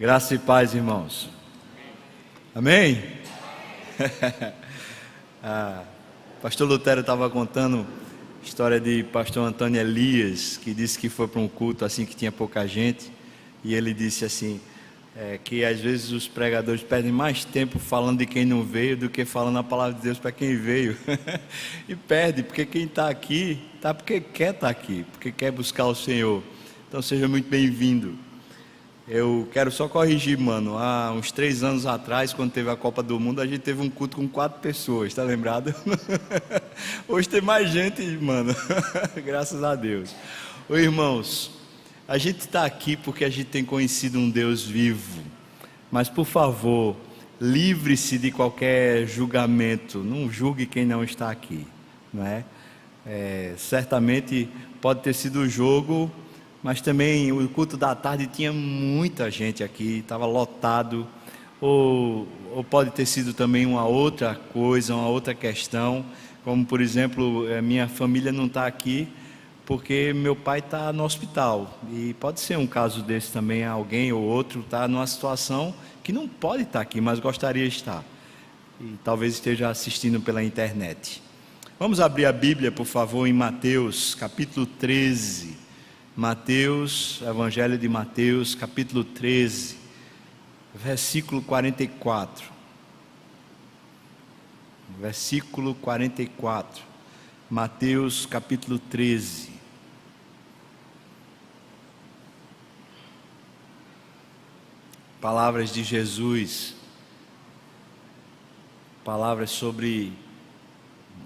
Graça e paz, irmãos. Amém? Pastor Lutero estava contando a história de pastor Antônio Elias, que disse que foi para um culto assim que tinha pouca gente, e ele disse assim, que às vezes os pregadores perdem mais tempo falando de quem não veio do que falando a palavra de Deus para quem veio. E perde, porque quem está aqui, está porque quer estar aqui, porque quer buscar o Senhor. Então seja muito bem-vindo. Eu quero só corrigir, mano. Há uns 3 anos atrás, quando teve a Copa do Mundo, a gente teve um culto com 4 pessoas, tá lembrado? Hoje tem mais gente, mano. Graças a Deus. Ô irmãos, a gente está aqui porque a gente tem conhecido um Deus vivo. Mas por favor, livre-se de qualquer julgamento. Não julgue quem não está aqui, não é? Certamente pode ter sido o jogo, mas também o culto da tarde tinha muita gente aqui, estava lotado, ou pode ter sido também uma outra coisa, uma outra questão, como por exemplo, minha família não está aqui porque meu pai está no hospital, e pode ser um caso desse também, alguém ou outro está numa situação que não pode estar aqui, mas gostaria de estar, e talvez esteja assistindo pela internet. Vamos abrir a Bíblia, por favor, em Mateus, capítulo 13, Mateus, Evangelho de Mateus, capítulo 13, versículo 44. Versículo 44. Mateus, capítulo 13. Palavras de Jesus. Palavras sobre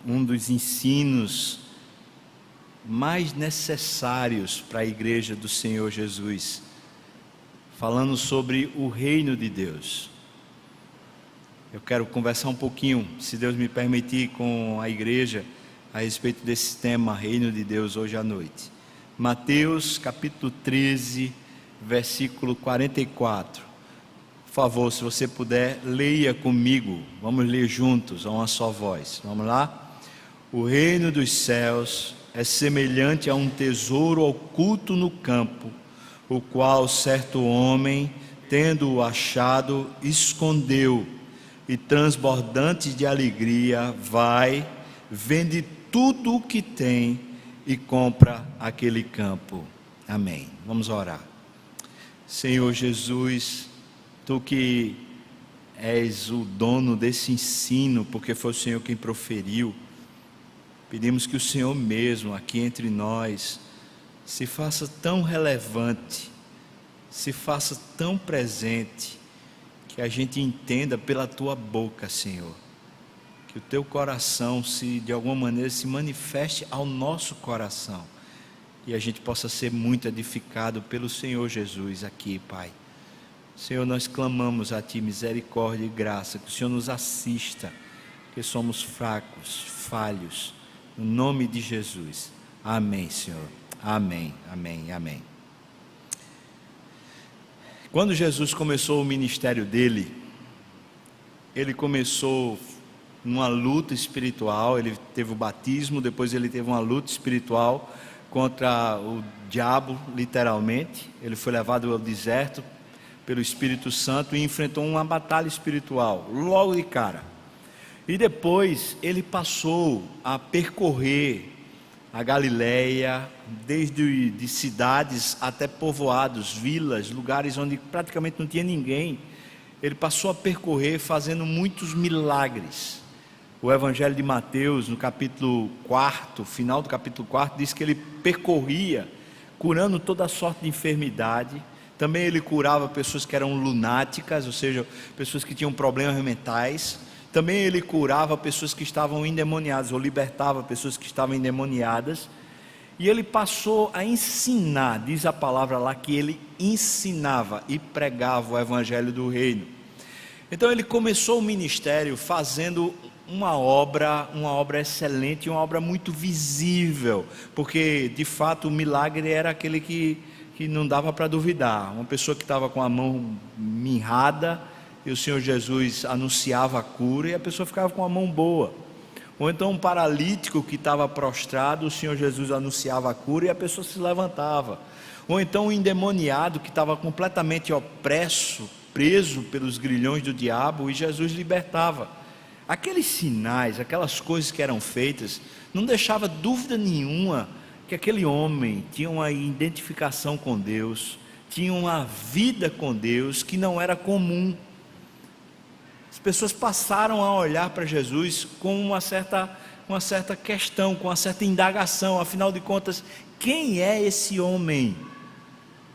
um dos ensinos mais necessários para a igreja do Senhor Jesus, falando sobre o reino de Deus. Eu quero conversar um pouquinho, se Deus me permitir, com a igreja a respeito desse tema, reino de Deus, hoje à noite. Mateus capítulo 13, versículo 44. Por favor, se você puder, leia comigo, vamos ler juntos, a uma só voz. Vamos lá? O reino dos céus é semelhante a um tesouro oculto no campo, o qual certo homem, tendo-o achado, escondeu, e transbordante de alegria, vai, vende tudo o que tem e compra aquele campo. Amém. Vamos orar. Senhor Jesus, Tu que és o dono desse ensino, porque foi o Senhor quem proferiu, pedimos que o Senhor mesmo, aqui entre nós, se faça tão relevante, se faça tão presente, que a gente entenda pela Tua boca, Senhor, que o Teu coração de alguma maneira se manifeste ao nosso coração, e a gente possa ser muito edificado pelo Senhor Jesus aqui, Pai. Senhor, nós clamamos a Ti misericórdia e graça, que o Senhor nos assista, porque somos fracos, falhos, no nome de Jesus. Amém, Senhor. Amém, amém, amém. Quando Jesus começou o ministério dele, ele começou numa luta espiritual. Ele teve o batismo, depois ele teve uma luta espiritual contra o diabo, literalmente. Ele foi levado ao deserto pelo Espírito Santo e enfrentou uma batalha espiritual, logo de cara. E depois ele passou a percorrer a Galileia, desde de cidades até povoados, vilas, lugares onde praticamente não tinha ninguém. Ele passou a percorrer fazendo muitos milagres. O Evangelho de Mateus, no capítulo 4, final do capítulo 4, diz que ele percorria, curando toda sorte de enfermidade. Também ele curava pessoas que eram lunáticas, ou seja, pessoas que tinham problemas mentais. Também ele curava pessoas que estavam endemoniadas, ou libertava pessoas que estavam endemoniadas. E ele passou a ensinar, diz a palavra lá que ele ensinava e pregava o evangelho do reino. Então ele começou o ministério fazendo uma obra excelente, uma obra muito visível, porque de fato o milagre era aquele que não dava para duvidar. Uma pessoa que estava com a mão mirrada, e o Senhor Jesus anunciava a cura, e a pessoa ficava com a mão boa. Ou então um paralítico que estava prostrado, o Senhor Jesus anunciava a cura e a pessoa se levantava. ou então um endemoniado que estava completamente opresso, preso pelos grilhões do diabo, e Jesus libertava. Aqueles sinais, aquelas coisas que eram feitas, não deixava dúvida nenhuma que aquele homem tinha uma identificação com Deus, tinha uma vida com Deus que não era comum. As pessoas passaram a olhar para Jesus com uma certa questão, com uma certa indagação. Afinal de contas, quem é esse homem?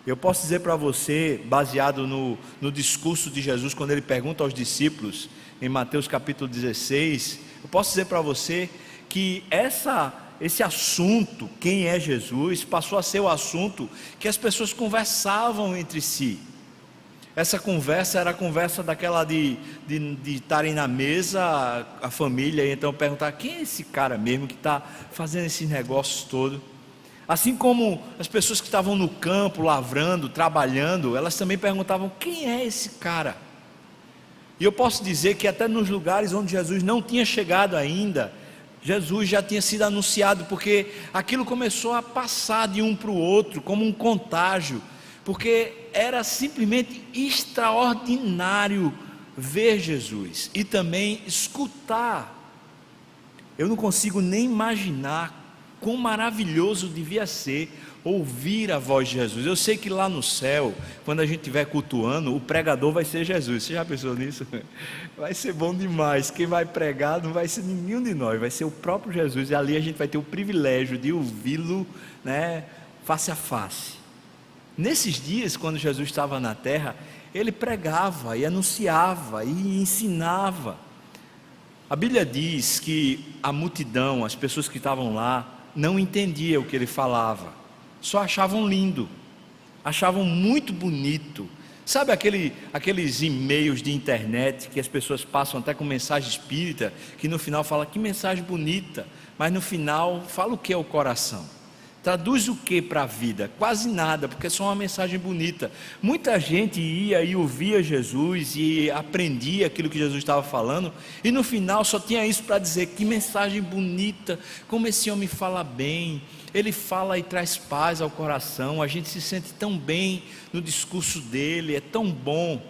Eu posso dizer para você, baseado no discurso de Jesus, quando ele pergunta aos discípulos, em Mateus capítulo 16, eu posso dizer para você que esse assunto, quem é Jesus, passou a ser o assunto que as pessoas conversavam entre si. Essa conversa era a conversa daquela de estarem na mesa, a família, e então perguntar: quem é esse cara mesmo que está fazendo esses negócios todos? Assim como as pessoas que estavam no campo, lavrando, trabalhando, elas também perguntavam: quem é esse cara? E eu posso dizer que até nos lugares onde Jesus não tinha chegado ainda, Jesus já tinha sido anunciado, porque aquilo começou a passar de um para o outro, como um contágio, porque era simplesmente extraordinário ver Jesus, e também escutar. Eu não consigo nem imaginar quão maravilhoso devia ser ouvir a voz de Jesus. Eu sei que lá no céu, quando a gente estiver cultuando, o pregador vai ser Jesus. Você já pensou nisso? Vai ser bom demais. Quem vai pregar não vai ser nenhum de nós, vai ser o próprio Jesus, e ali a gente vai ter o privilégio de ouvi-lo, né, face a face. Nesses dias, quando Jesus estava na terra, ele pregava e anunciava e ensinava. A Bíblia diz que a multidão, as pessoas que estavam lá, não entendiam o que ele falava, só achavam lindo, achavam muito bonito. Sabe aqueles e-mails de internet que as pessoas passam até com mensagem espírita, que no final fala: que mensagem bonita, mas no final fala o que é o coração? Traduz o que para a vida? Quase nada, porque é só uma mensagem bonita. Muita gente ia e ouvia Jesus e aprendia aquilo que Jesus estava falando, e no final só tinha isso para dizer: que mensagem bonita, como esse homem fala bem, ele fala e traz paz ao coração, a gente se sente tão bem no discurso dele, é tão bom.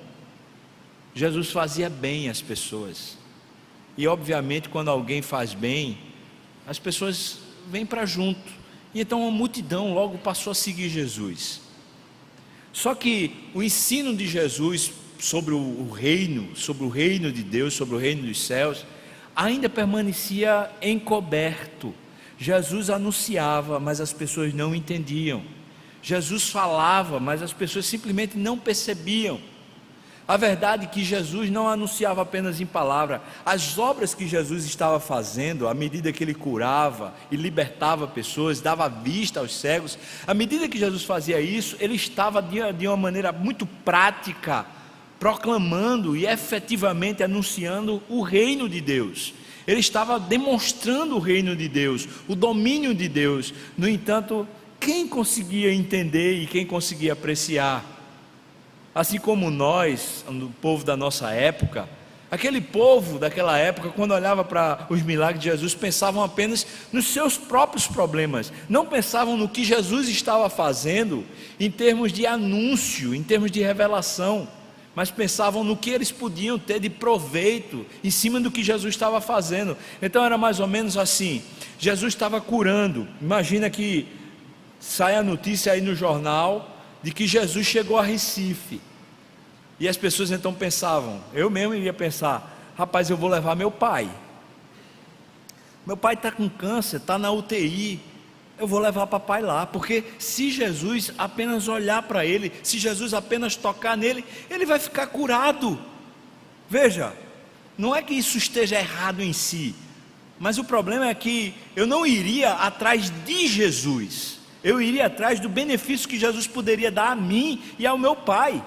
Jesus fazia bem às pessoas, e obviamente quando alguém faz bem, as pessoas vêm para junto. E então a multidão logo passou a seguir Jesus. Só que o ensino de Jesus sobre o reino de Deus, sobre o reino dos céus, ainda permanecia encoberto. Jesus anunciava, mas as pessoas não entendiam. Jesus falava, mas as pessoas simplesmente não percebiam. A verdade é que Jesus não anunciava apenas em palavra. As obras que Jesus estava fazendo, à medida que ele curava e libertava pessoas, dava vista aos cegos, à medida que Jesus fazia isso, ele estava de uma maneira muito prática, proclamando e efetivamente anunciando o reino de Deus. Ele estava demonstrando o reino de Deus, o domínio de Deus. No entanto, quem conseguia entender e quem conseguia apreciar? Assim como nós, o povo da nossa época, aquele povo daquela época, quando olhava para os milagres de Jesus, pensavam apenas nos seus próprios problemas, não pensavam no que Jesus estava fazendo em termos de anúncio, em termos de revelação, mas pensavam no que eles podiam ter de proveito em cima do que Jesus estava fazendo. Então era mais ou menos assim: Jesus estava curando. Imagina que sai a notícia aí no jornal de que Jesus chegou a Recife, e as pessoas então pensavam, eu mesmo iria pensar: rapaz, eu vou levar meu pai está com câncer, está na UTI, eu vou levar papai lá, porque se Jesus apenas olhar para ele, se Jesus apenas tocar nele, ele vai ficar curado. Veja, não é que isso esteja errado em si, mas o problema é que eu não iria atrás de Jesus, eu iria atrás do benefício que Jesus poderia dar a mim e ao meu pai.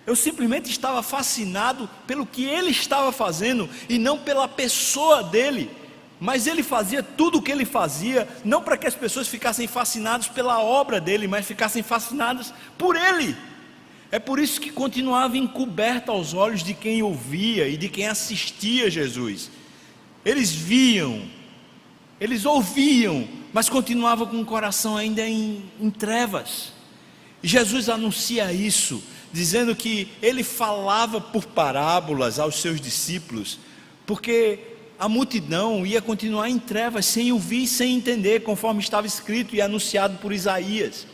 Eu simplesmente estava fascinado pelo que ele estava fazendo e não pela pessoa dele. Mas ele fazia tudo o que ele fazia, não para que as pessoas ficassem fascinadas pela obra dele, mas ficassem fascinadas por ele. É por isso que continuava encoberto aos olhos de quem ouvia e de quem assistia Jesus. Eles viam, eles ouviam, mas continuavam com o coração ainda em trevas. E Jesus anuncia isso, dizendo que ele falava por parábolas aos seus discípulos, porque a multidão ia continuar em trevas, sem ouvir e sem entender, conforme estava escrito e anunciado por Isaías.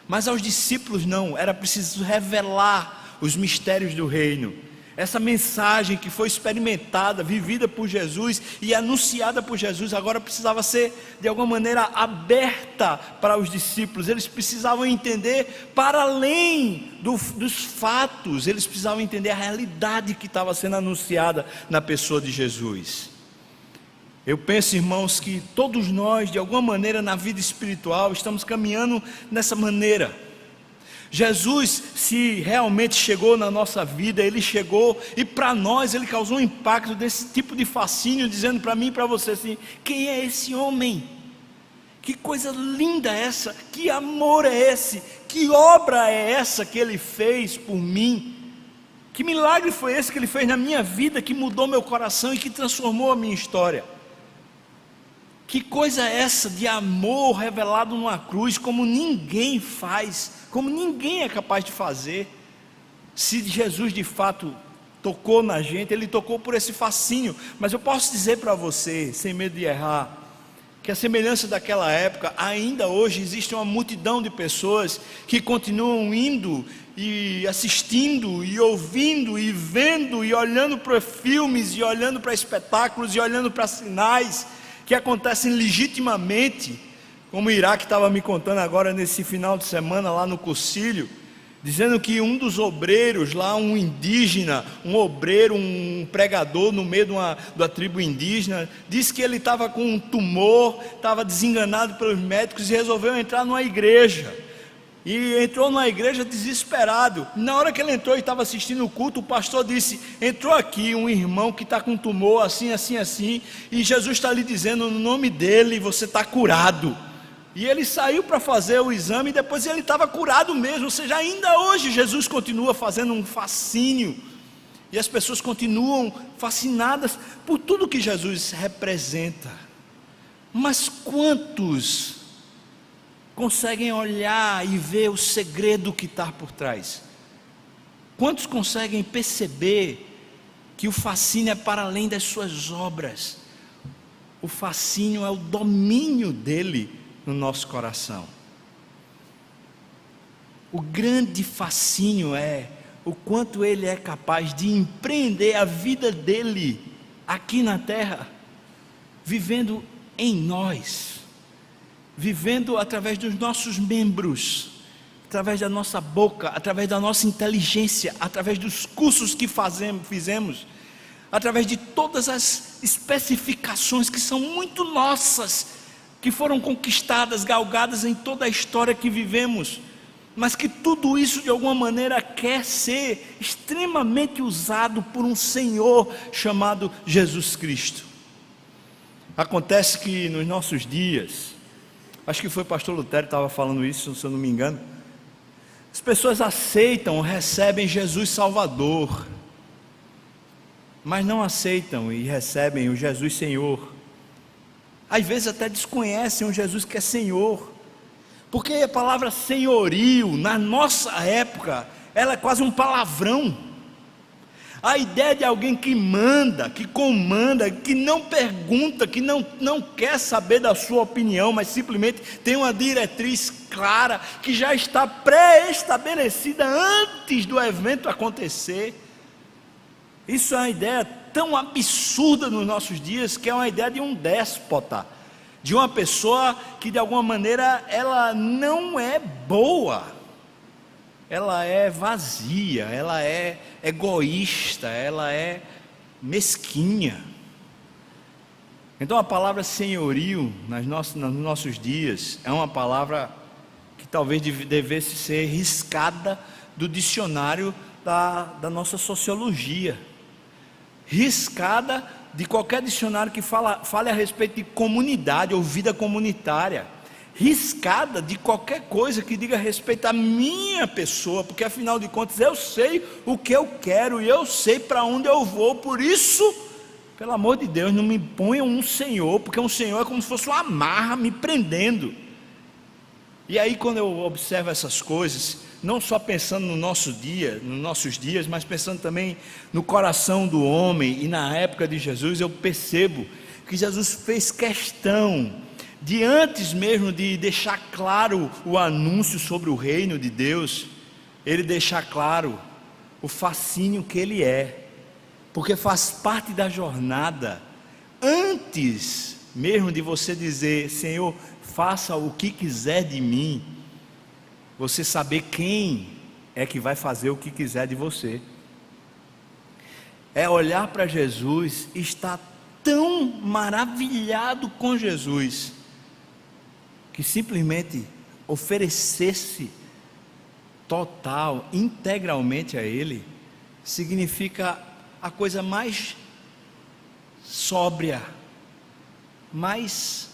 Mas aos discípulos não, era preciso revelar os mistérios do reino. Essa mensagem que foi experimentada, vivida por Jesus e anunciada por Jesus, agora precisava ser de alguma maneira aberta para os discípulos. Eles precisavam entender para além dos fatos, eles precisavam entender a realidade que estava sendo anunciada na pessoa de Jesus. Eu penso, irmãos, que todos nós, de alguma maneira na vida espiritual, estamos caminhando nessa maneira. Jesus, se realmente chegou na nossa vida, Ele chegou e para nós Ele causou um impacto desse tipo de fascínio, dizendo para mim e para você assim: quem é esse homem? Que coisa linda é essa? Que amor é esse? Que obra é essa que Ele fez por mim? Que milagre foi esse que Ele fez na minha vida, que mudou meu coração e que transformou a minha história? Que coisa é essa de amor revelado numa cruz, como ninguém faz, como ninguém é capaz de fazer? Se Jesus de fato tocou na gente, Ele tocou por esse fascínio. Mas eu posso dizer para você, sem medo de errar, que a semelhança daquela época, ainda hoje existe uma multidão de pessoas que continuam indo e assistindo e ouvindo e vendo e olhando para filmes e olhando para espetáculos e olhando para sinais que acontecem legitimamente, como o Iraque estava me contando agora nesse final de semana lá no Cursilho, dizendo que um dos obreiros lá, um indígena, um obreiro, um pregador no meio da tribo indígena, disse que ele estava com um tumor, estava desenganado pelos médicos e resolveu entrar numa igreja. E entrou numa igreja desesperado. Na hora que ele entrou e estava assistindo o culto, o pastor disse: entrou aqui um irmão que está com tumor assim, assim, assim, e Jesus está lhe dizendo no nome dele, você está curado. E ele saiu para fazer o exame e depois ele estava curado mesmo. Ou seja, ainda hoje Jesus continua fazendo um fascínio, e as pessoas continuam fascinadas por tudo que Jesus representa. Mas quantos conseguem olhar e ver o segredo que está por trás? Quantos conseguem perceber que o fascínio é para além das suas obras? O fascínio é o domínio dele no nosso coração. O grande fascínio é o quanto ele é capaz de empreender a vida dele aqui na terra, vivendo em nós, vivendo através dos nossos membros, através da nossa boca, através da nossa inteligência, através dos cursos que fizemos, através de todas as especificações que são muito nossas, que foram conquistadas, galgadas em toda a história que vivemos, mas que tudo isso de alguma maneira quer ser extremamente usado por um Senhor chamado Jesus Cristo. Acontece que nos nossos dias, acho que foi o pastor Lutero que estava falando isso, se eu não me engano, as pessoas aceitam, recebem Jesus Salvador, mas não aceitam e recebem o Jesus Senhor. Às vezes até desconhecem o Jesus que é Senhor, porque a palavra senhorio, na nossa época, ela é quase um palavrão. A ideia de alguém que manda, que comanda, que não pergunta, que não quer saber da sua opinião, mas simplesmente tem uma diretriz clara, que já está pré-estabelecida antes do evento acontecer. Isso é uma ideia tão absurda nos nossos dias, que é uma ideia de um déspota, de uma pessoa que de alguma maneira ela não é boa, ela é vazia, ela é egoísta, ela é mesquinha. Então a palavra senhorio nos nossos dias é uma palavra que talvez devesse ser riscada do dicionário da nossa sociologia, riscada de qualquer dicionário que fale a respeito de comunidade ou vida comunitária, riscada de qualquer coisa que diga respeito à minha pessoa, porque afinal de contas eu sei o que eu quero e eu sei para onde eu vou. Por isso, pelo amor de Deus, não me ponham um senhor, porque um senhor é como se fosse uma amarra me prendendo. E aí, quando eu observo essas coisas, não só pensando no nosso dia, nos nossos dias, mas pensando também no coração do homem e na época de Jesus, eu percebo que Jesus fez questão de, antes mesmo de deixar claro o anúncio sobre o reino de Deus, ele deixar claro o fascínio que ele é, porque faz parte da jornada. Antes mesmo de você dizer: Senhor, faça o que quiser de mim, você saber quem é que vai fazer o que quiser de você. É olhar para Jesus e estar tão maravilhado com Jesus, que simplesmente oferecer-se total, integralmente a Ele, significa a coisa mais sóbria, mais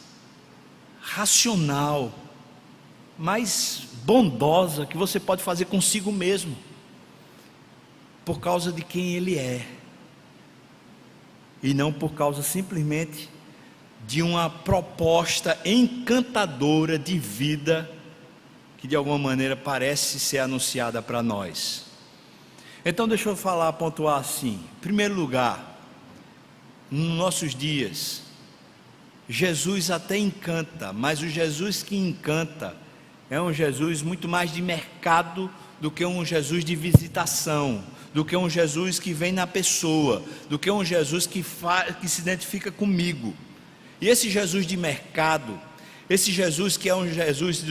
racional, mais bondosa que você pode fazer consigo mesmo, por causa de quem Ele é, e não por causa simplesmente de uma proposta encantadora de vida que de alguma maneira parece ser anunciada para nós. Então deixa eu pontuar assim. Em primeiro lugar, nos nossos dias, Jesus até encanta, mas o Jesus que encanta é um Jesus muito mais de mercado do que um Jesus de visitação, do que um Jesus que vem na pessoa, do que um Jesus que se identifica comigo. E esse Jesus de mercado, esse Jesus que é um Jesus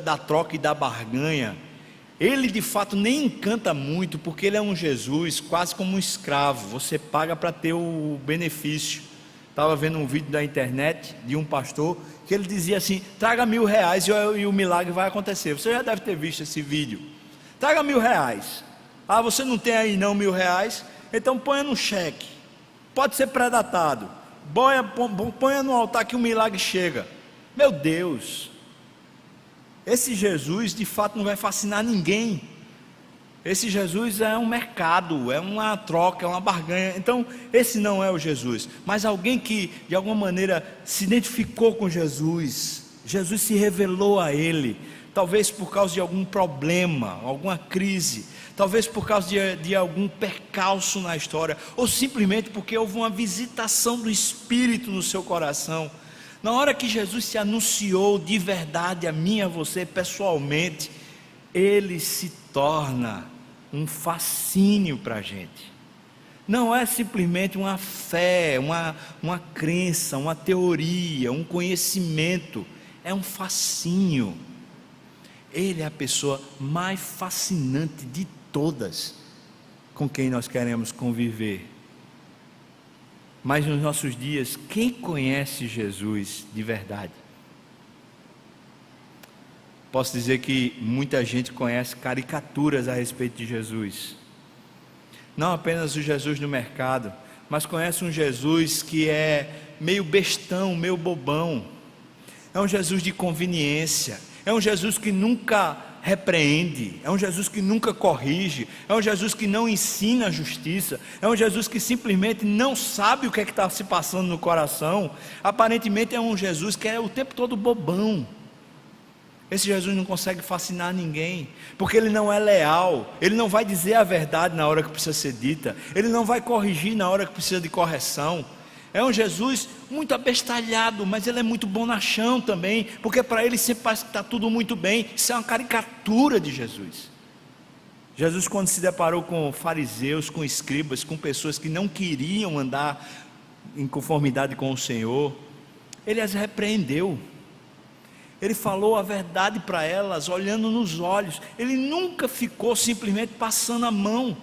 da troca e da barganha, ele de fato nem encanta muito, porque ele é um Jesus quase como um escravo, você paga para ter o benefício. Estava vendo um vídeo da internet de um pastor que ele dizia assim: traga R$1.000 e o milagre vai acontecer. Você já deve ter visto esse vídeo. Traga R$1.000. Ah, você não tem aí não R$1.000? Então ponha no cheque, pode ser pré-datado, ponha no altar que o milagre chega. Meu Deus, esse Jesus de fato não vai fascinar ninguém. Esse Jesus é um mercado, é uma troca, é uma barganha. Então esse não é o Jesus, mas alguém que de alguma maneira se identificou com Jesus. Jesus se revelou a ele, talvez por causa de algum problema, alguma crise, talvez por causa de algum percalço na história, ou simplesmente porque houve uma visitação do Espírito no seu coração. Na hora que Jesus se anunciou de verdade a mim e a você pessoalmente, ele se torna um fascínio para a gente. Não é simplesmente uma fé, uma crença, uma teoria, um conhecimento, é um fascínio. Ele é a pessoa mais fascinante de todas com quem nós queremos conviver. Mas nos nossos dias, quem conhece Jesus de verdade? Posso dizer que muita gente conhece caricaturas a respeito de Jesus. Não apenas o Jesus no mercado, mas conhece um Jesus que é meio bestão, meio bobão. É um Jesus de conveniência, é um Jesus que nunca repreende, é um Jesus que nunca corrige, é um Jesus que não ensina a justiça, é um Jesus que simplesmente não sabe o que é que está se passando no coração. Aparentemente é um Jesus que é o tempo todo bobão. Esse Jesus não consegue fascinar ninguém, porque ele não é leal, ele não vai dizer a verdade na hora que precisa ser dita, ele não vai corrigir na hora que precisa de correção. É um Jesus muito abestalhado, mas ele é muito bonachão também, porque para ele sempre parece que está tudo muito bem. Isso é uma caricatura de Jesus. Jesus, quando se deparou com fariseus, com escribas, com pessoas que não queriam andar em conformidade com o Senhor, ele as repreendeu. Ele falou a verdade para elas, olhando nos olhos. Ele nunca ficou simplesmente passando a mão.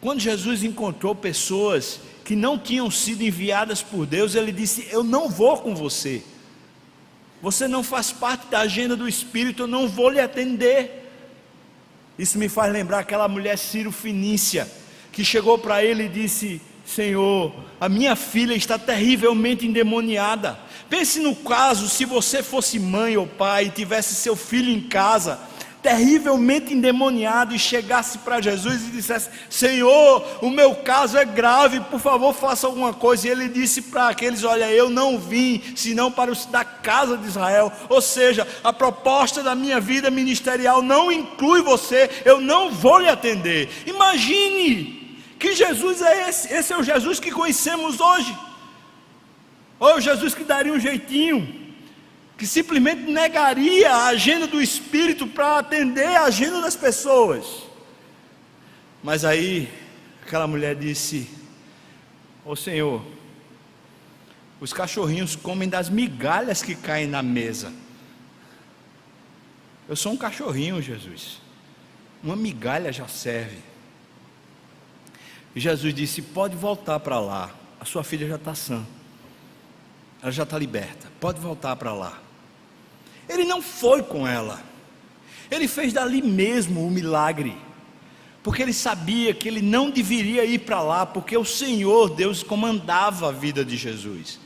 Quando Jesus encontrou pessoas que não tinham sido enviadas por Deus, ele disse: eu não vou com você, você não faz parte da agenda do Espírito, eu não vou lhe atender. Isso me faz lembrar aquela mulher Ciro-fenícia, que chegou para ele e disse: Senhor, a minha filha está terrivelmente endemoniada. Pense no caso, se você fosse mãe ou pai e tivesse seu filho em casa, terrivelmente endemoniado, e chegasse para Jesus e dissesse: Senhor, o meu caso é grave, por favor faça alguma coisa. E ele disse para aqueles: olha, eu não vim senão para os da casa de Israel. Ou seja, a proposta da minha vida ministerial não inclui você, eu não vou lhe atender. Imagine que Jesus é esse é o Jesus que conhecemos hoje, ou é o Jesus que daria um jeitinho, que simplesmente negaria a agenda do Espírito para atender a agenda das pessoas. Mas aí aquela mulher disse: ô Senhor, os cachorrinhos comem das migalhas que caem na mesa. Eu sou um cachorrinho, Jesus, uma migalha já serve. E Jesus disse: pode voltar para lá, a sua filha já está sã, ela já está liberta, pode voltar para lá. Ele não foi com ela, ele fez dali mesmo o milagre, porque ele sabia que ele não deveria ir para lá, porque o Senhor Deus comandava a vida de Jesus.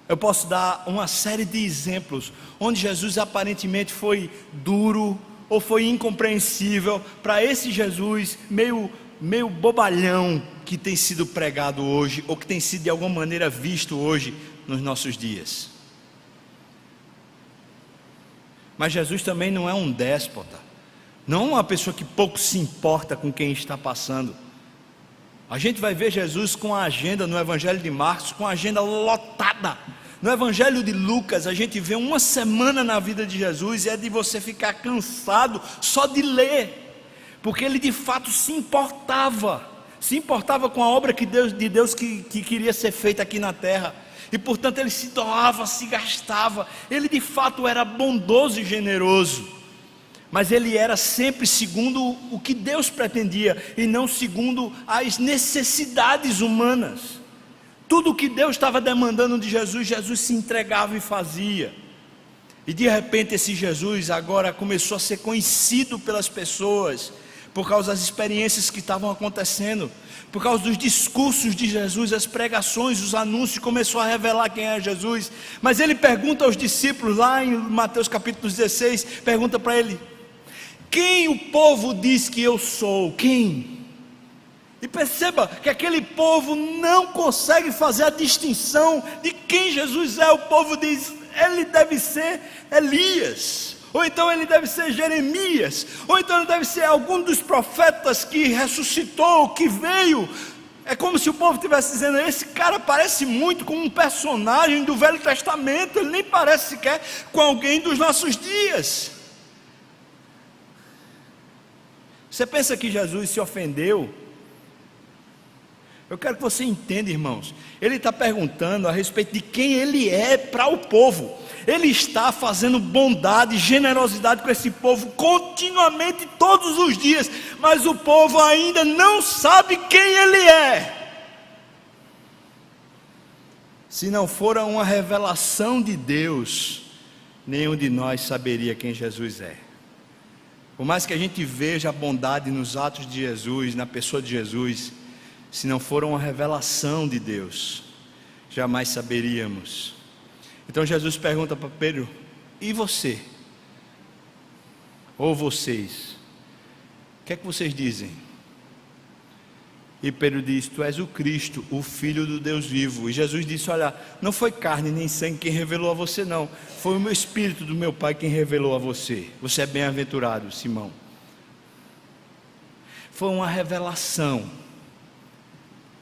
Eu posso dar uma série de exemplos onde Jesus aparentemente foi duro ou foi incompreensível para esse Jesus meio bobalhão que tem sido pregado hoje, ou que tem sido de alguma maneira visto hoje nos nossos dias. Mas Jesus também não é um déspota, não é uma pessoa que pouco se importa com quem está passando. A gente vai ver Jesus com a agenda no Evangelho de Marcos, com a agenda lotada. No Evangelho de Lucas a gente vê uma semana na vida de Jesus, e é de você ficar cansado só de ler, porque ele de fato se importava com a obra de Deus que queria ser feita aqui na terra. E portanto ele se doava, se gastava. Ele de fato era bondoso e generoso, mas ele era sempre segundo o que Deus pretendia, e não segundo as necessidades humanas. Tudo o que Deus estava demandando de Jesus, Jesus se entregava e fazia. E de repente esse Jesus agora começou a ser conhecido pelas pessoas, por causa das experiências que estavam acontecendo, por causa dos discursos de Jesus, as pregações, os anúncios, começou a revelar quem é Jesus. Mas ele pergunta aos discípulos, lá em Mateus capítulo 16, pergunta para ele: quem o povo diz que eu sou? Quem? E perceba que aquele povo não consegue fazer a distinção de quem Jesus é. O povo diz: ele deve ser Elias, ou então ele deve ser Jeremias, ou então ele deve ser algum dos profetas que ressuscitou, que veio. É como se o povo estivesse dizendo: esse cara parece muito com um personagem do Velho Testamento, ele nem parece sequer com alguém dos nossos dias. Você pensa que Jesus se ofendeu? Eu quero que você entenda, irmãos, ele está perguntando a respeito de quem ele é para o povo. Ele está fazendo bondade e generosidade com esse povo continuamente, todos os dias, mas o povo ainda não sabe quem ele é. Se não for uma revelação de Deus, nenhum de nós saberia quem Jesus é. Por mais que a gente veja a bondade nos atos de Jesus, na pessoa de Jesus, se não for uma revelação de Deus, jamais saberíamos. Então Jesus pergunta para Pedro: e você? Ou vocês? O que é que vocês dizem? E Pedro diz: tu és o Cristo, o Filho do Deus vivo. E Jesus disse: olha, não foi carne nem sangue quem revelou a você, não, foi o meu Espírito do meu Pai quem revelou a você. Você é bem-aventurado, Simão. Foi uma revelação.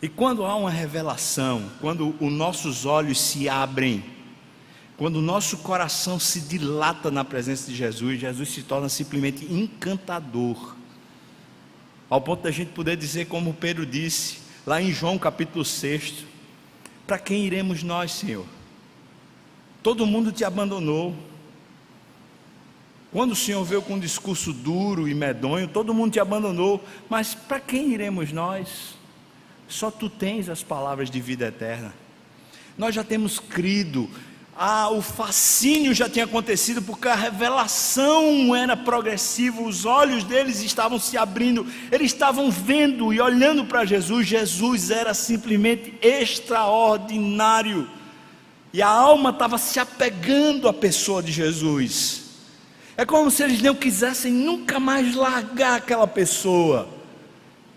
E quando há uma revelação, quando os nossos olhos se abrem, quando o nosso coração se dilata na presença de Jesus, Jesus se torna simplesmente encantador, ao ponto da gente poder dizer, como Pedro disse lá em João capítulo 6, para quem iremos nós, Senhor? Todo mundo te abandonou. Quando o Senhor veio com um discurso duro e medonho, todo mundo te abandonou, mas para quem iremos nós? Só tu tens as palavras de vida eterna. Nós já temos crido. O fascínio já tinha acontecido, porque a revelação era progressiva. Os olhos deles estavam se abrindo, eles estavam vendo e olhando para Jesus. Jesus era simplesmente extraordinário, e a alma estava se apegando à pessoa de Jesus. É como se eles não quisessem nunca mais largar aquela pessoa.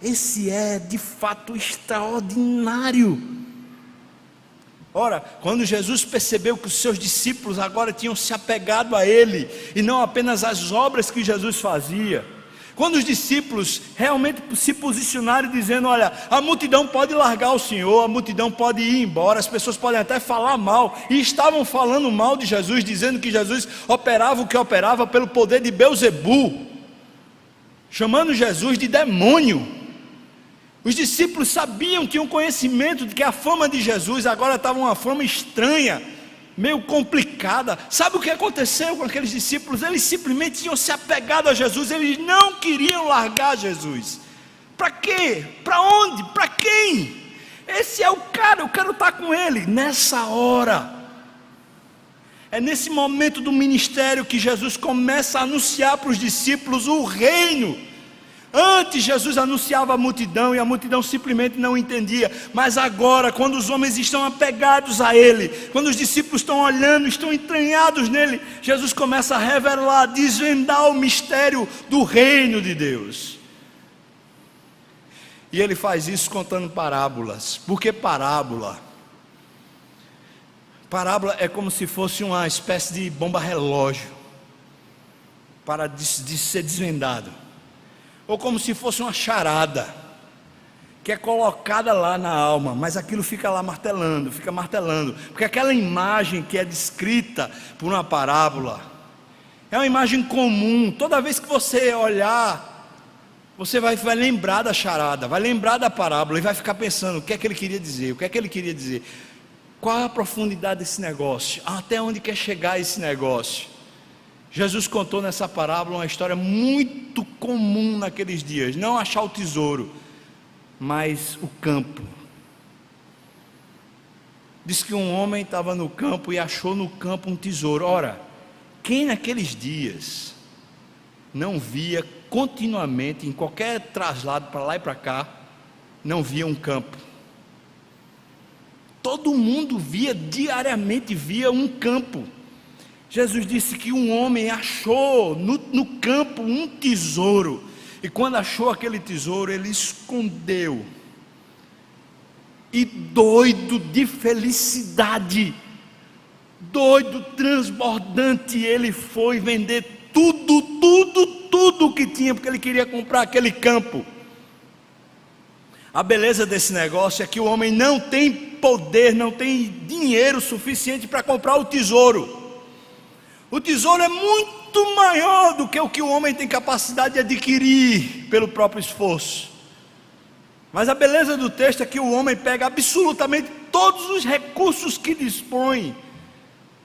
Esse é de fato extraordinário. Ora, quando Jesus percebeu que os seus discípulos agora tinham se apegado a Ele, e não apenas às obras que Jesus fazia, quando os discípulos realmente se posicionaram dizendo: olha, a multidão pode largar o Senhor, a multidão pode ir embora, as pessoas podem até falar mal, e estavam falando mal de Jesus, dizendo que Jesus operava o que operava pelo poder de Belzebu, chamando Jesus de demônio. Os discípulos sabiam, tinham conhecimento de que a fama de Jesus agora estava uma fama estranha, meio complicada. Sabe o que aconteceu com aqueles discípulos? Eles simplesmente tinham se apegado a Jesus, eles não queriam largar Jesus. Para quê? Para onde? Para quem? Esse é o cara, eu quero estar com ele. Nessa hora, é nesse momento do ministério que Jesus começa a anunciar para os discípulos o reino. Antes Jesus anunciava a multidão e a multidão simplesmente não entendia, mas agora, quando os homens estão apegados a Ele, quando os discípulos estão olhando, estão entranhados nele, Jesus começa a revelar, desvendar o mistério do reino de Deus. E Ele faz isso contando parábolas. Por que parábola? Parábola é como se fosse uma espécie de bomba relógio para de ser desvendado, ou como se fosse uma charada que é colocada lá na alma, mas aquilo fica lá martelando, porque aquela imagem que é descrita por uma parábola é uma imagem comum. Toda vez que você olhar, você vai lembrar da charada, vai lembrar da parábola e vai ficar pensando: o que é que ele queria dizer, o que é que ele queria dizer, qual é a profundidade desse negócio, até onde quer chegar esse negócio. Jesus contou nessa parábola uma história muito comum naqueles dias: não achar o tesouro, mas o campo. Diz que um homem estava no campo e achou no campo um tesouro. Ora, quem naqueles dias não via continuamente, em qualquer traslado para lá e para cá, não via um campo? Todo mundo via, diariamente via um campo. Jesus disse que um homem achou no campo um tesouro, e quando achou aquele tesouro, ele escondeu, e doido de felicidade, doido, transbordante, ele foi vender tudo que tinha, porque ele queria comprar aquele campo. A beleza desse negócio é que o homem não tem poder, não tem dinheiro suficiente para comprar o tesouro. O tesouro é muito maior do que o que o homem tem capacidade de adquirir pelo próprio esforço. Mas a beleza do texto é que o homem pega absolutamente todos os recursos que dispõe,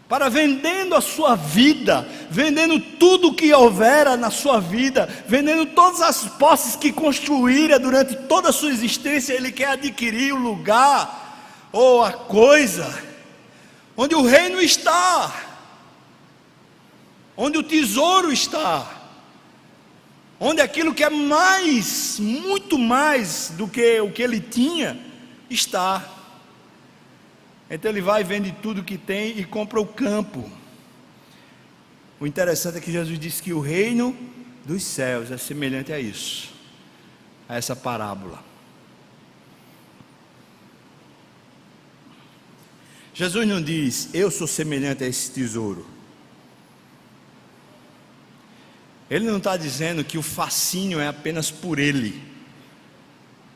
para, vendendo a sua vida, vendendo tudo o que houvera na sua vida, vendendo todas as posses que construíra durante toda a sua existência, ele quer adquirir o lugar ou a coisa onde o reino está, onde o tesouro está, onde aquilo que é mais, muito mais do que o que ele tinha, está. Então ele vai, vende tudo que tem e compra o campo. O interessante é que Jesus disse que o reino dos céus é semelhante a isso, a essa parábola. Jesus não diz: eu sou semelhante a esse tesouro. Ele não está dizendo que o fascínio é apenas por ele,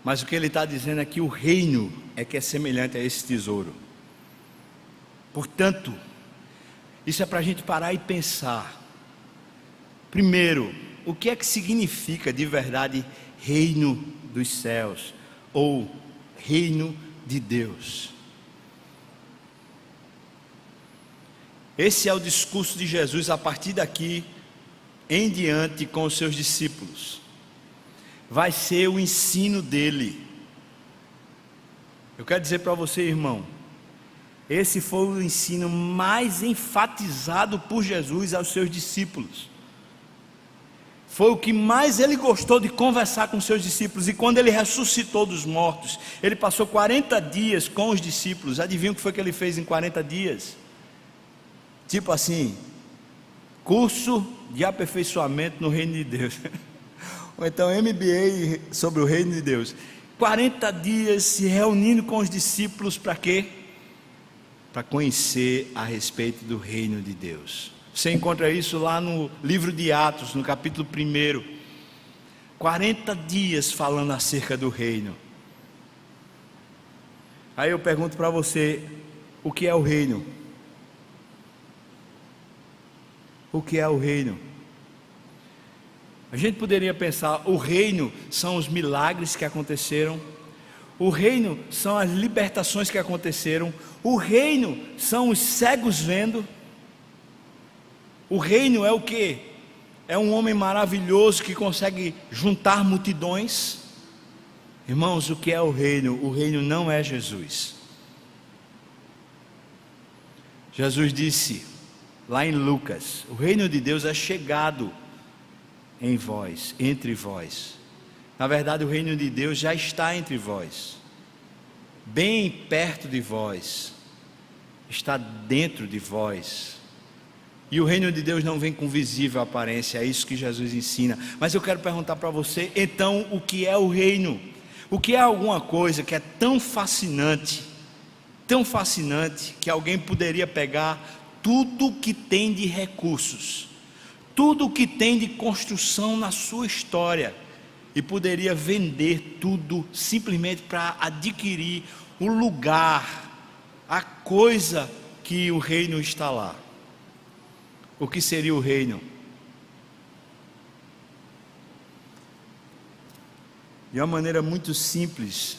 mas o que ele está dizendo é que o reino é que é semelhante a esse tesouro. Portanto, isso é para a gente parar e pensar. Primeiro, o que é que significa de verdade reino dos céus, ou reino de Deus? Esse é o discurso de Jesus a partir daqui em diante com os seus discípulos. Vai ser o ensino dele. Eu quero dizer para você, irmão, esse foi o ensino mais enfatizado por Jesus aos seus discípulos. Foi o que mais ele gostou de conversar com os seus discípulos. E quando ele ressuscitou dos mortos, ele passou 40 dias com os discípulos. Adivinha o que foi que ele fez em 40 dias? Tipo assim, Curso de aperfeiçoamento no reino de Deus. Ou então MBA sobre o reino de Deus. 40 dias se reunindo com os discípulos para quê? Para conhecer a respeito do reino de Deus. Você encontra isso lá no livro de Atos, no capítulo 1. 40 dias falando acerca do reino. Aí eu pergunto para você, o que é o reino? O que é o reino? A gente poderia pensar, o reino são os milagres que aconteceram, o reino são as libertações que aconteceram, o reino são os cegos vendo, o reino é o quê? É um homem maravilhoso que consegue juntar multidões. Irmãos, o que é o reino? O reino não é Jesus. Jesus disse lá em Lucas, o reino de Deus é chegado em vós, entre vós. Na verdade, o reino de Deus já está entre vós, bem perto de vós, está dentro de vós. E o reino de Deus não vem com visível aparência, é isso que Jesus ensina. Mas eu quero perguntar para você, então, o que é o reino? O que é alguma coisa que é tão fascinante, que alguém poderia pegar tudo que tem de recursos, tudo que tem de construção na sua história, e poderia vender tudo simplesmente para adquirir o lugar, a coisa que o reino está lá? O que seria o reino? De uma maneira muito simples,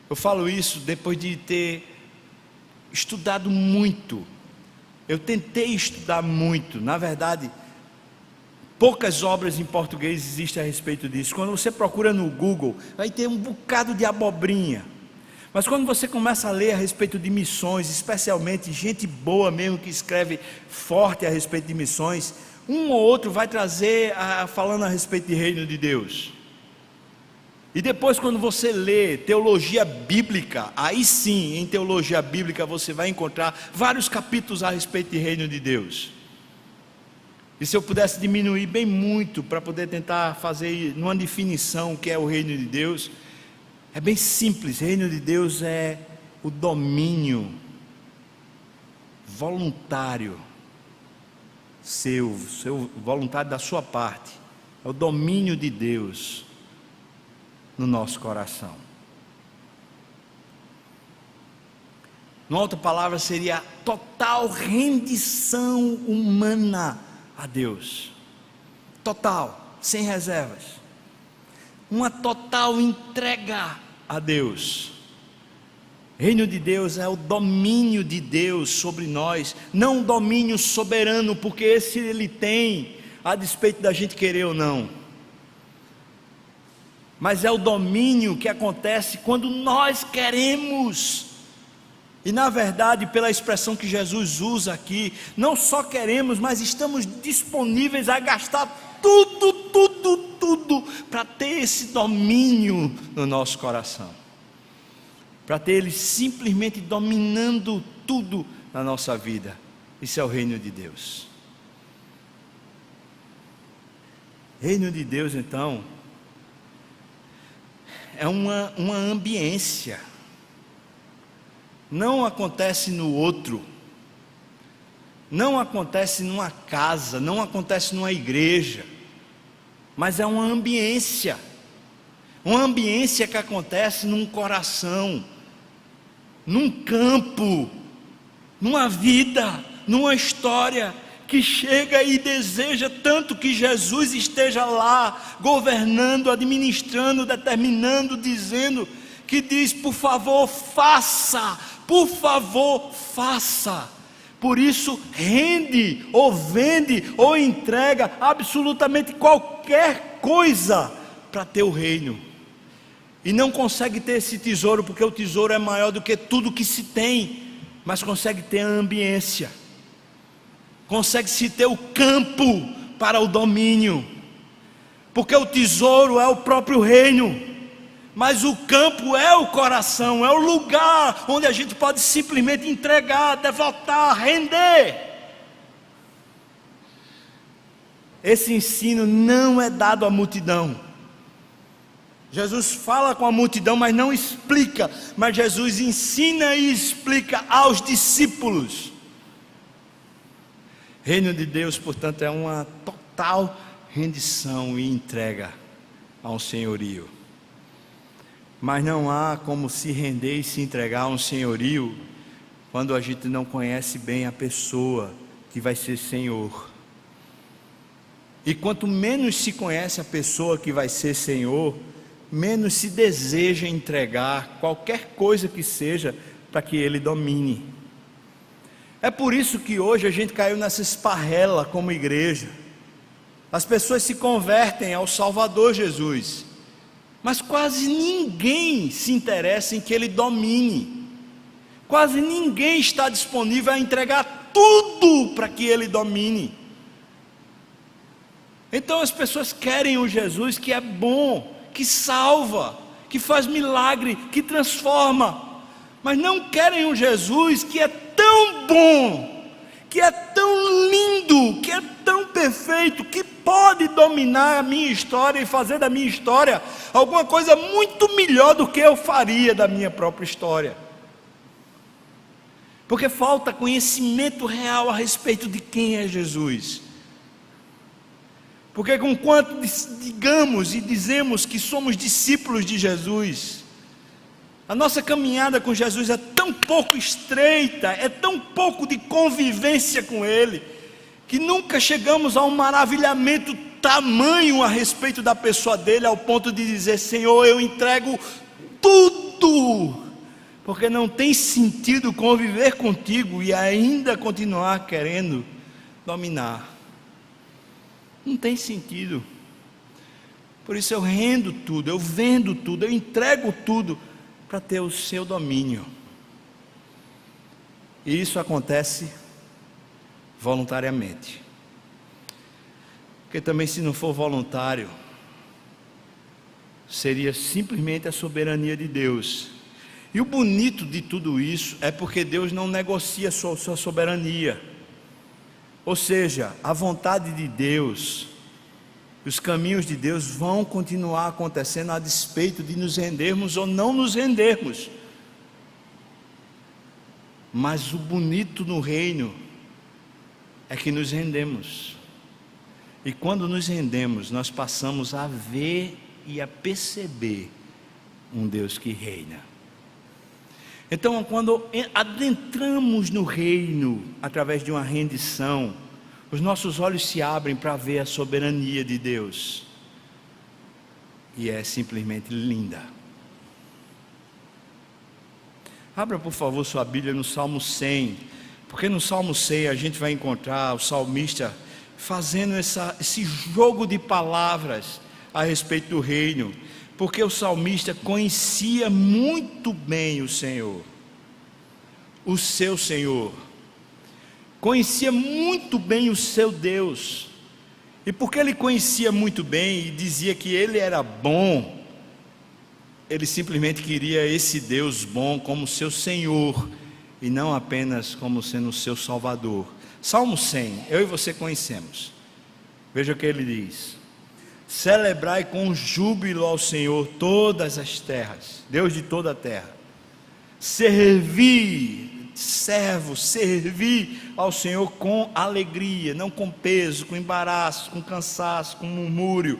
eu falo isso depois de ter estudado muito. Eu tentei estudar muito, na verdade, poucas obras em português existem a respeito disso. Quando você procura no Google, vai ter um bocado de abobrinha. Mas quando você começa a ler a respeito de missões, especialmente gente boa mesmo que escreve forte a respeito de missões, um ou outro vai trazer falando a respeito de reino de Deus. E depois, quando você lê teologia bíblica, aí sim, em teologia bíblica você vai encontrar vários capítulos a respeito de reino de Deus. E se eu pudesse diminuir bem muito para poder tentar fazer uma definição o que é o reino de Deus, é bem simples. Reino de Deus é o domínio voluntário seu voluntário da sua parte, é o domínio de Deus no nosso coração. Uma outra palavra seria total rendição humana a Deus, total, sem reservas, uma total entrega a Deus. Reino de Deus é o domínio de Deus sobre nós, não um domínio soberano, porque esse Ele tem, a despeito da gente querer ou não, mas é o domínio que acontece quando nós queremos. E na verdade, pela expressão que Jesus usa aqui, não só queremos, mas estamos disponíveis a gastar tudo para ter esse domínio no nosso coração, para ter Ele simplesmente dominando tudo na nossa vida. Isso é o reino de Deus. Reino de Deus, então, é uma ambiência. Não acontece no outro, não acontece numa casa, não acontece numa igreja, mas é uma ambiência que acontece num coração, num campo, numa vida, numa história, que chega e deseja tanto que Jesus esteja lá, governando, administrando, determinando, dizendo, que diz, por favor faça, por isso rende, ou vende, ou entrega, absolutamente qualquer coisa, para ter o reino, e não consegue ter esse tesouro, porque o tesouro é maior do que tudo que se tem, mas consegue ter a ambiência, consegue-se ter o campo para o domínio, porque o tesouro é o próprio reino, mas o campo é o coração, é o lugar onde a gente pode simplesmente entregar, devotar, render. esse ensino não é dado à multidão. Jesus fala com a multidão, mas não explica. Mas Jesus ensina e explica aos discípulos. Reino de Deus, portanto, é uma total rendição e entrega a um senhorio. Mas não há como se render e se entregar a um senhorio quando a gente não conhece bem a pessoa que vai ser senhor. E quanto menos se conhece a pessoa que vai ser senhor, menos se deseja entregar qualquer coisa que seja para que ele domine. É por isso que hoje a gente caiu nessa esparrela como igreja. As pessoas se convertem ao Salvador Jesus, mas quase ninguém se interessa em que ele domine. Quase ninguém está disponível a entregar tudo para que ele domine. Então as pessoas querem um Jesus que é bom, que salva, que faz milagre, que transforma, mas não querem um Jesus que é tão bom, que é tão lindo, que é tão perfeito, que pode dominar a minha história e fazer da minha história alguma coisa muito melhor do que eu faria da minha própria história. Porque falta conhecimento real a respeito de quem é Jesus. Porque conquanto digamos e dizemos que somos discípulos de Jesus, a nossa caminhada com Jesus é tão pouco estreita, é tão pouco de convivência com Ele, que nunca chegamos a um maravilhamento tamanho a respeito da pessoa dele, ao ponto de dizer: Senhor, eu entrego tudo, porque não tem sentido conviver contigo e ainda continuar querendo dominar. Não tem sentido. Por isso eu rendo tudo, eu vendo tudo, eu entrego tudo para ter o seu domínio. E isso acontece voluntariamente. Porque também, se não for voluntário, seria simplesmente a soberania de Deus. E o bonito de tudo isso é porque Deus não negocia sua soberania. Ou seja, a vontade de Deus, os caminhos de Deus vão continuar acontecendo a despeito de nos rendermos ou não nos rendermos. Mas o bonito no reino é que nos rendemos. E quando nos rendemos, nós passamos a ver e a perceber um Deus que reina. Então, quando adentramos no reino, através de uma rendição, os nossos olhos se abrem para ver a soberania de Deus, e é simplesmente linda. Abra, por favor, sua Bíblia no Salmo 100, porque no Salmo 100 a gente vai encontrar o salmista fazendo esse jogo de palavras a respeito do reino, porque o salmista conhecia muito bem o Senhor, o seu Senhor, conhecia muito bem o seu Deus, e porque ele conhecia muito bem e dizia que ele era bom, ele simplesmente queria esse Deus bom como seu Senhor, e não apenas como sendo o seu Salvador. Salmo 100, eu e você conhecemos. Veja o que ele diz: celebrai com júbilo ao Senhor todas as terras, Deus de toda a terra. Servi ao Senhor com alegria, não com peso, com embaraço, com cansaço, com murmúrio.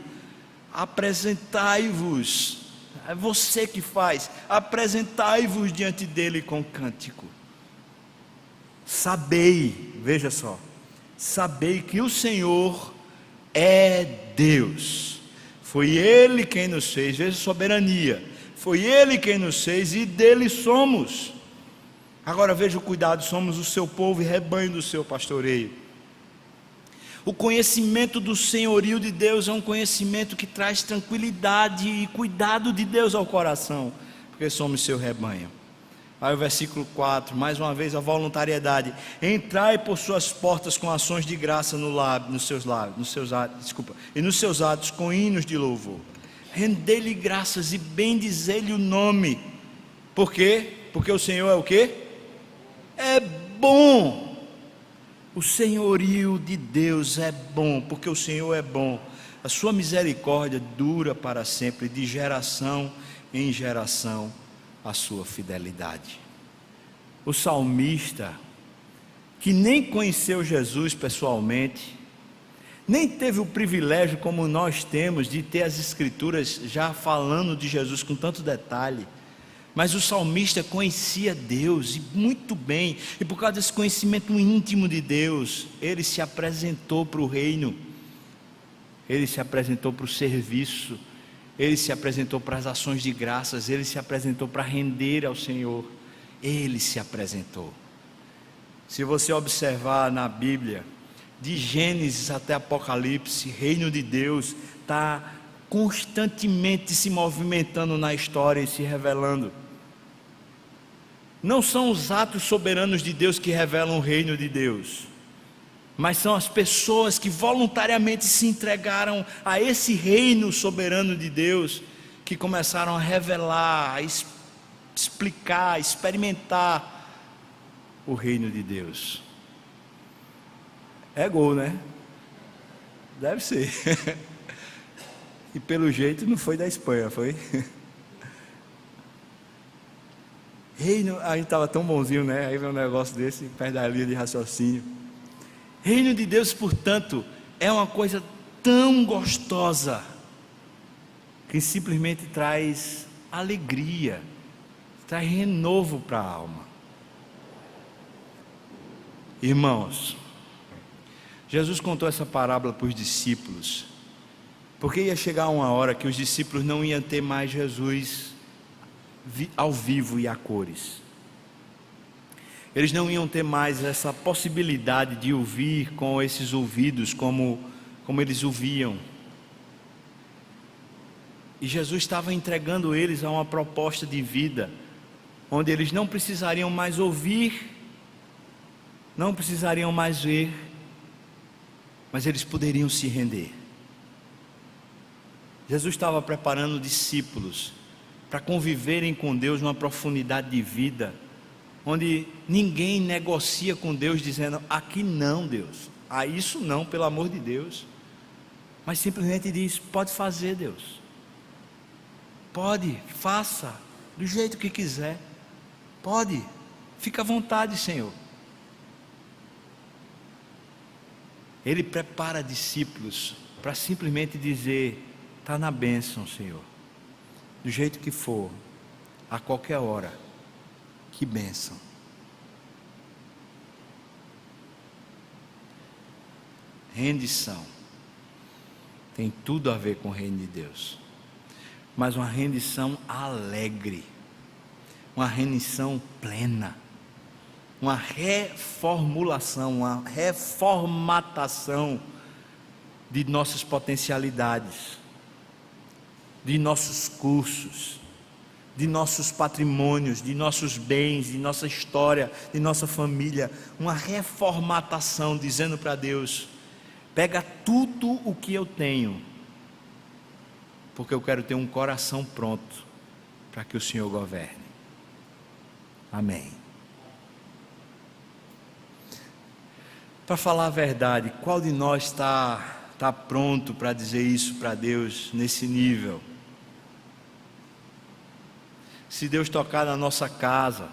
Apresentai-vos, é você que faz, apresentai-vos diante dele com cântico. Sabei, veja só, sabei que o Senhor é Deus, foi Ele quem nos fez, veja a soberania, foi Ele quem nos fez e dele somos. Agora veja o cuidado, somos o seu povo e rebanho do seu pastoreio. O conhecimento do senhorio de Deus é um conhecimento que traz tranquilidade e cuidado de Deus ao coração, porque somos seu rebanho. Aí o versículo 4, mais uma vez a voluntariedade: entrai por suas portas com ações de graça nos seus atos com hinos de louvor, rendei-lhe graças e bendizei-lhe o nome. Por quê? Porque o Senhor é o quê? É bom. O senhorio de Deus é bom, porque o Senhor é bom. A sua misericórdia dura para sempre, de geração em geração, a sua fidelidade. O salmista, que nem conheceu Jesus pessoalmente, nem teve o privilégio como nós temos de ter as escrituras já falando de Jesus com tanto detalhe, mas o salmista conhecia Deus e muito bem, e por causa desse conhecimento íntimo de Deus, ele se apresentou para o reino, ele se apresentou para o serviço, ele se apresentou para as ações de graças, ele se apresentou para render ao Senhor, ele se apresentou. Se você observar na Bíblia, de Gênesis até Apocalipse, reino de Deus está constantemente se movimentando na história e se revelando. Não são os atos soberanos de Deus que revelam o reino de Deus, mas são as pessoas que voluntariamente se entregaram a esse reino soberano de Deus, que começaram a revelar, a explicar, a experimentar o reino de Deus. É gol, né? Deve ser. E pelo jeito não foi da Espanha, foi? Reino, a gente estava tão bonzinho, né? Aí vem um negócio desse, perto da linha de raciocínio. Reino de Deus, portanto, é uma coisa tão gostosa, que simplesmente traz alegria, traz renovo para a alma. Irmãos, Jesus contou essa parábola para os discípulos, porque ia chegar uma hora que os discípulos não iam ter mais Jesus ao vivo e a cores. Eles não iam ter mais essa possibilidade de ouvir com esses ouvidos como eles ouviam. E Jesus estava entregando eles a uma proposta de vida, onde eles não precisariam mais ouvir, não precisariam mais ver, mas eles poderiam se render. Jesus estava preparando discípulos para conviverem com Deus numa profundidade de vida, onde ninguém negocia com Deus dizendo, aqui não, Deus, isso não, pelo amor de Deus, mas simplesmente diz, pode fazer, Deus, pode, faça, do jeito que quiser, pode, fica à vontade, Senhor. Ele prepara discípulos para simplesmente dizer, está na bênção, Senhor, do jeito que for, a qualquer hora, que bênção. Rendição tem tudo a ver com o reino de Deus, mas uma rendição alegre, uma rendição plena, uma reformulação, uma reformatação de nossas potencialidades, de nossos cursos, de nossos patrimônios, de nossos bens, de nossa história, de nossa família, uma reformatação, dizendo para Deus, pega tudo o que eu tenho, porque eu quero ter um coração pronto, para que o Senhor governe, amém. Para falar a verdade, qual de nós está pronto para dizer isso para Deus nesse nível? Se Deus tocar na nossa casa,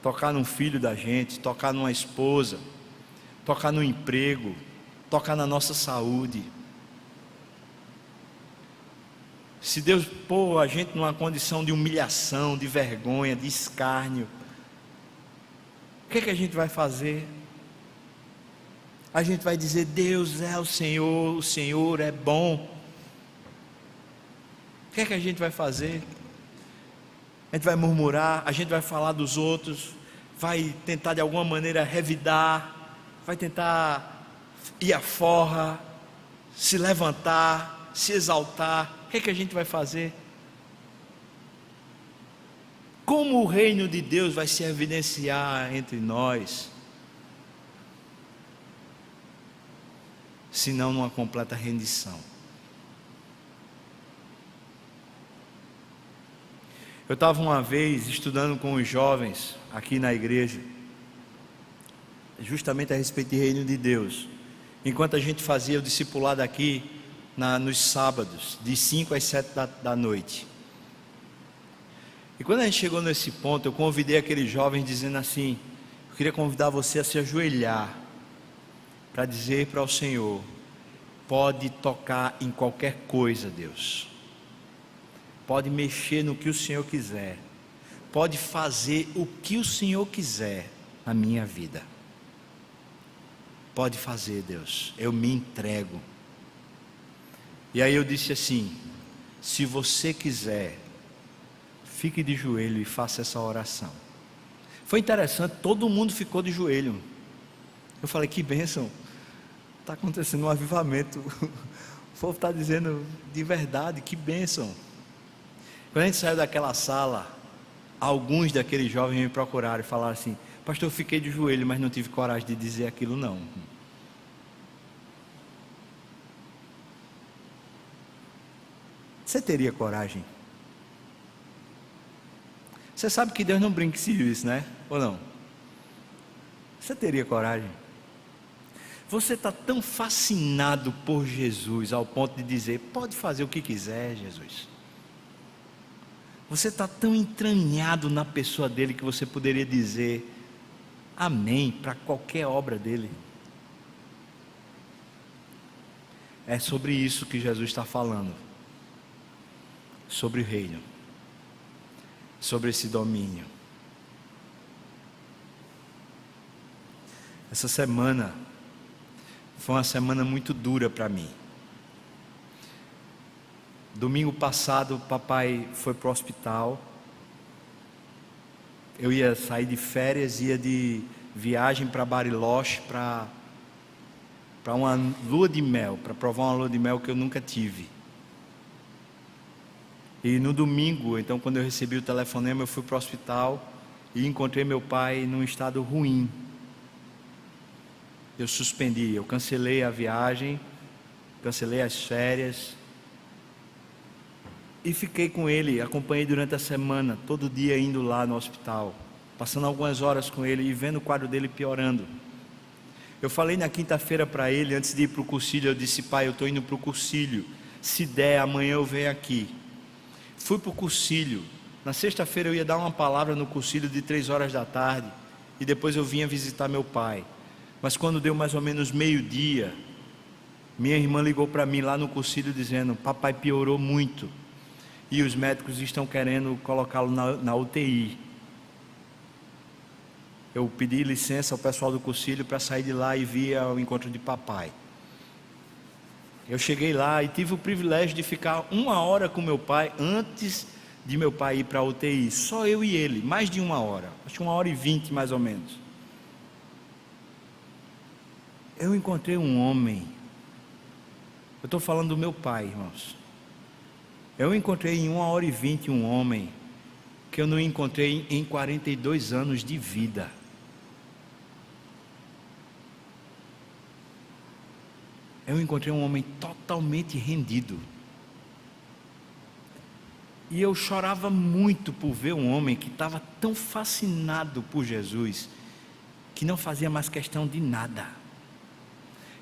tocar num filho da gente, tocar numa esposa, tocar no emprego, tocar na nossa saúde, se Deus pôr a gente numa condição de humilhação, de vergonha, de escárnio, o que a gente vai fazer? A gente vai dizer, Deus é o Senhor é bom. O que a gente vai fazer? A gente vai murmurar, a gente vai falar dos outros, vai tentar de alguma maneira revidar, vai tentar ir à forra, se levantar, se exaltar. O que a gente vai fazer? Como o reino de Deus vai se evidenciar entre nós, se não numa completa rendição? Eu estava uma vez estudando com os jovens aqui na igreja, justamente a respeito do reino de Deus. Enquanto a gente fazia o discipulado aqui, nos sábados, de 5 às 7 da noite. E quando a gente chegou nesse ponto, eu convidei aqueles jovens dizendo assim: eu queria convidar você a se ajoelhar, para dizer para o Senhor: pode tocar em qualquer coisa, Deus, pode mexer no que o Senhor quiser, pode fazer o que o Senhor quiser na minha vida, pode fazer, Deus, eu me entrego. E aí eu disse assim: se você quiser, fique de joelho e faça essa oração. Foi interessante, todo mundo ficou de joelho. Eu falei: que bênção, está acontecendo um avivamento. O povo está dizendo de verdade, que bênção. Quando a gente saiu daquela sala, alguns daqueles jovens me procuraram e falaram assim: pastor, eu fiquei de joelho, mas não tive coragem de dizer aquilo não. Você teria coragem? Você sabe que Deus não brinca com isso, né? Ou não? Você teria coragem? Você está tão fascinado por Jesus ao ponto de dizer: pode fazer o que quiser, Jesus. Você está tão entranhado na pessoa dele que você poderia dizer amém para qualquer obra dele. É sobre isso que Jesus está falando, sobre o reino, sobre esse domínio. Essa semana foi uma semana muito dura para mim. Domingo passado o papai foi para o hospital. Eu ia sair de férias, ia de viagem para Bariloche para uma lua de mel, para provar uma lua de mel que eu nunca tive. E no domingo, então, quando eu recebi o telefonema, eu fui para o hospital e encontrei meu pai num estado ruim. Eu suspendi, eu cancelei a viagem, cancelei as férias e fiquei com ele, acompanhei durante a semana, todo dia indo lá no hospital, passando algumas horas com ele e vendo o quadro dele piorando. Eu falei na quinta-feira para ele, antes de ir para o cursilho, eu disse: pai, eu estou indo para o cursilho, se der amanhã eu venho aqui. Fui para o cursilho. Na sexta-feira eu ia dar uma palavra no cursilho de 3 horas da tarde, e depois eu vinha visitar meu pai. Mas quando deu mais ou menos meio-dia, minha irmã ligou para mim lá no cursilho dizendo: papai piorou muito e os médicos estão querendo colocá-lo na UTI. Eu pedi licença ao pessoal do cursilho para sair de lá e vir ao encontro de papai. Eu cheguei lá e tive o privilégio de ficar 1 hora com meu pai antes de meu pai ir para a UTI, só eu e ele, mais de 1 hora, acho que 1h20 mais ou menos. Eu encontrei um homem, eu estou falando do meu pai, irmãos. Eu encontrei em 1h20 um homem que eu não encontrei em 42 anos de vida. Eu encontrei um homem totalmente rendido. E eu chorava muito por ver um homem que estava tão fascinado por Jesus, que não fazia mais questão de nada.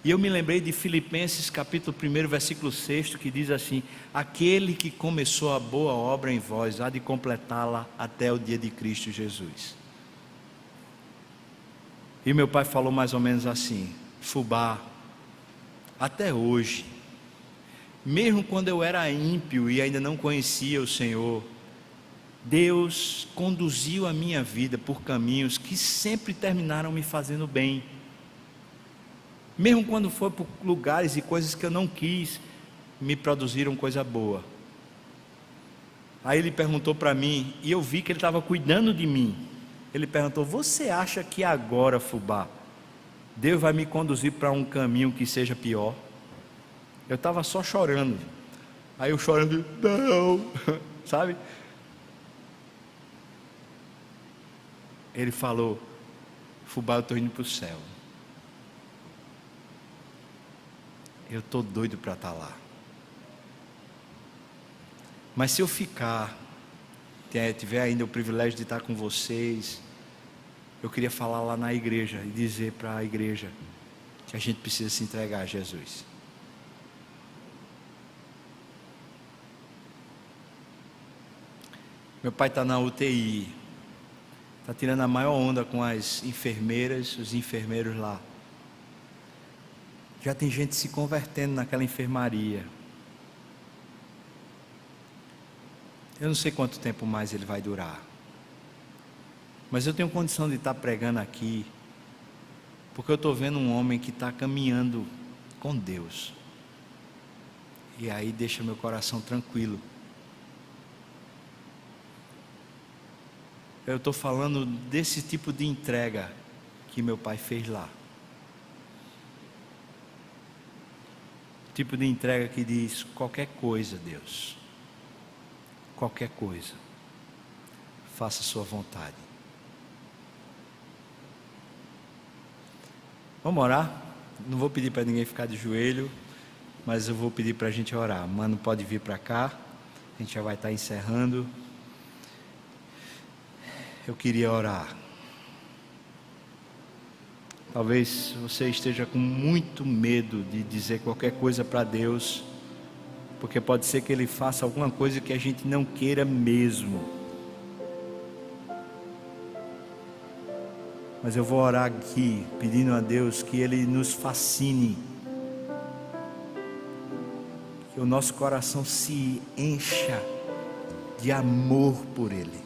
E eu me lembrei de Filipenses capítulo 1, versículo 6, que diz assim: aquele que começou a boa obra em vós, há de completá-la até o dia de Cristo Jesus. E meu pai falou mais ou menos assim: Fubá, até hoje, mesmo quando eu era ímpio e ainda não conhecia o Senhor, Deus conduziu a minha vida por caminhos que sempre terminaram me fazendo bem. Mesmo quando foi por lugares e coisas que eu não quis, me produziram coisa boa. Aí ele perguntou para mim, e eu vi que ele estava cuidando de mim. Ele perguntou: você acha que agora, Fubá, Deus vai me conduzir para um caminho que seja pior? Eu estava só chorando. Aí eu chorando: não, sabe? Ele falou: Fubá, eu estou indo para o céu. Eu estou doido para estar lá. Mas se eu ficar, tiver ainda o privilégio de estar com vocês, eu queria falar lá na igreja e dizer para a igreja que a gente precisa se entregar a Jesus. Meu pai está na UTI, está tirando a maior onda com as enfermeiras, os enfermeiros lá. Já tem gente se convertendo naquela enfermaria. Eu não sei quanto tempo mais ele vai durar, mas eu tenho condição de estar pregando aqui, porque eu estou vendo um homem que está caminhando com Deus, e aí deixa meu coração tranquilo. Eu estou falando desse tipo de entrega que meu pai fez lá. Tipo de entrega que diz: qualquer coisa, Deus, qualquer coisa, faça a sua vontade. Vamos orar? Não vou pedir para ninguém ficar de joelho, mas eu vou pedir para a gente orar. Mano, pode vir para cá, a gente já vai estar encerrando. Eu queria orar. Talvez você esteja com muito medo de dizer qualquer coisa para Deus, porque pode ser que Ele faça alguma coisa que a gente não queira mesmo. Mas eu vou orar aqui, pedindo a Deus que Ele nos fascine, que o nosso coração se encha de amor por Ele,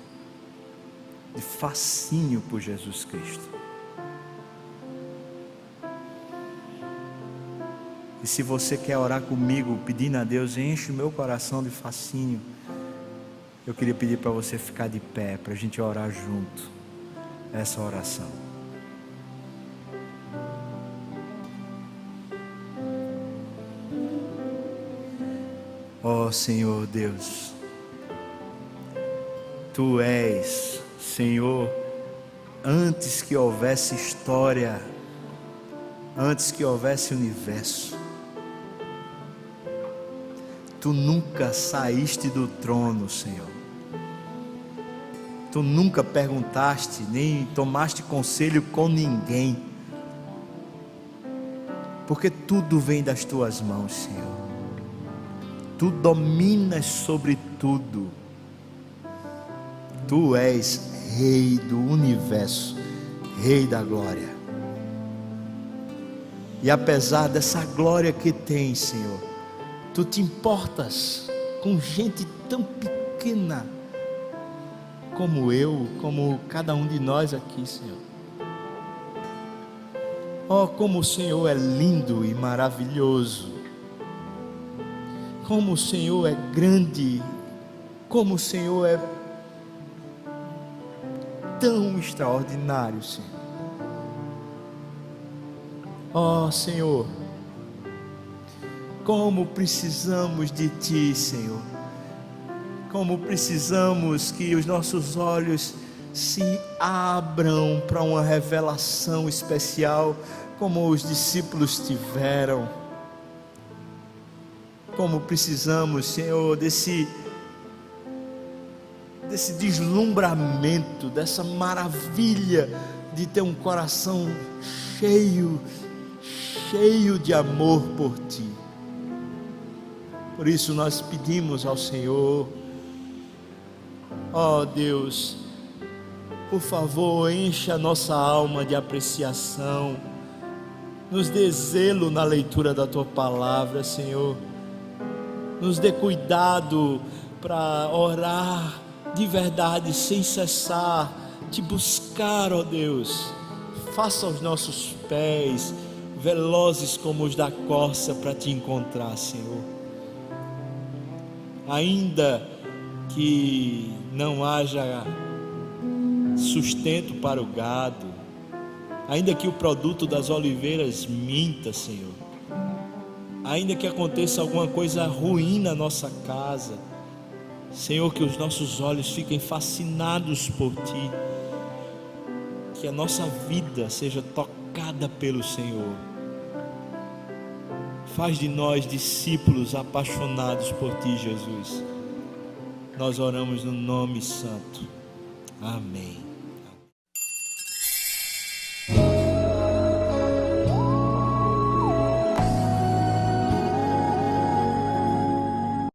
de fascínio por Jesus Cristo. E se você quer orar comigo, pedindo a Deus, enche o meu coração de fascínio, eu queria pedir para você ficar de pé, para a gente orar junto essa oração. Ó Senhor Deus, Tu és, Senhor, antes que houvesse história, antes que houvesse universo, Tu nunca saíste do trono, Senhor. Tu nunca perguntaste, nem tomaste conselho com ninguém, porque tudo vem das Tuas mãos, Senhor. Tu dominas sobre tudo. Tu és Rei do universo, Rei da glória. E apesar dessa glória que tens, Senhor, Tu te importas com gente tão pequena como eu, como cada um de nós aqui, Senhor. Oh, como o Senhor é lindo e maravilhoso, como o Senhor é grande, como o Senhor é tão extraordinário, Senhor. Oh, Senhor, como precisamos de Ti, Senhor. Como precisamos que os nossos olhos se abram para uma revelação especial, como os discípulos tiveram. Como precisamos, Senhor, desse deslumbramento, dessa maravilha de ter um coração cheio de amor por Ti. Por isso nós pedimos ao Senhor, ó Deus, por favor, encha a nossa alma de apreciação, nos dê zelo na leitura da Tua palavra, Senhor. Nos dê cuidado para orar de verdade, sem cessar, Te buscar, ó Deus. Faça os nossos pés velozes como os da corça para Te encontrar, Senhor. Ainda que não haja sustento para o gado, ainda que o produto das oliveiras minta, Senhor, ainda que aconteça alguma coisa ruim na nossa casa, Senhor, que os nossos olhos fiquem fascinados por Ti, que a nossa vida seja tocada pelo Senhor. Faz de nós discípulos apaixonados por Ti, Jesus. Nós oramos no nome santo. Amém.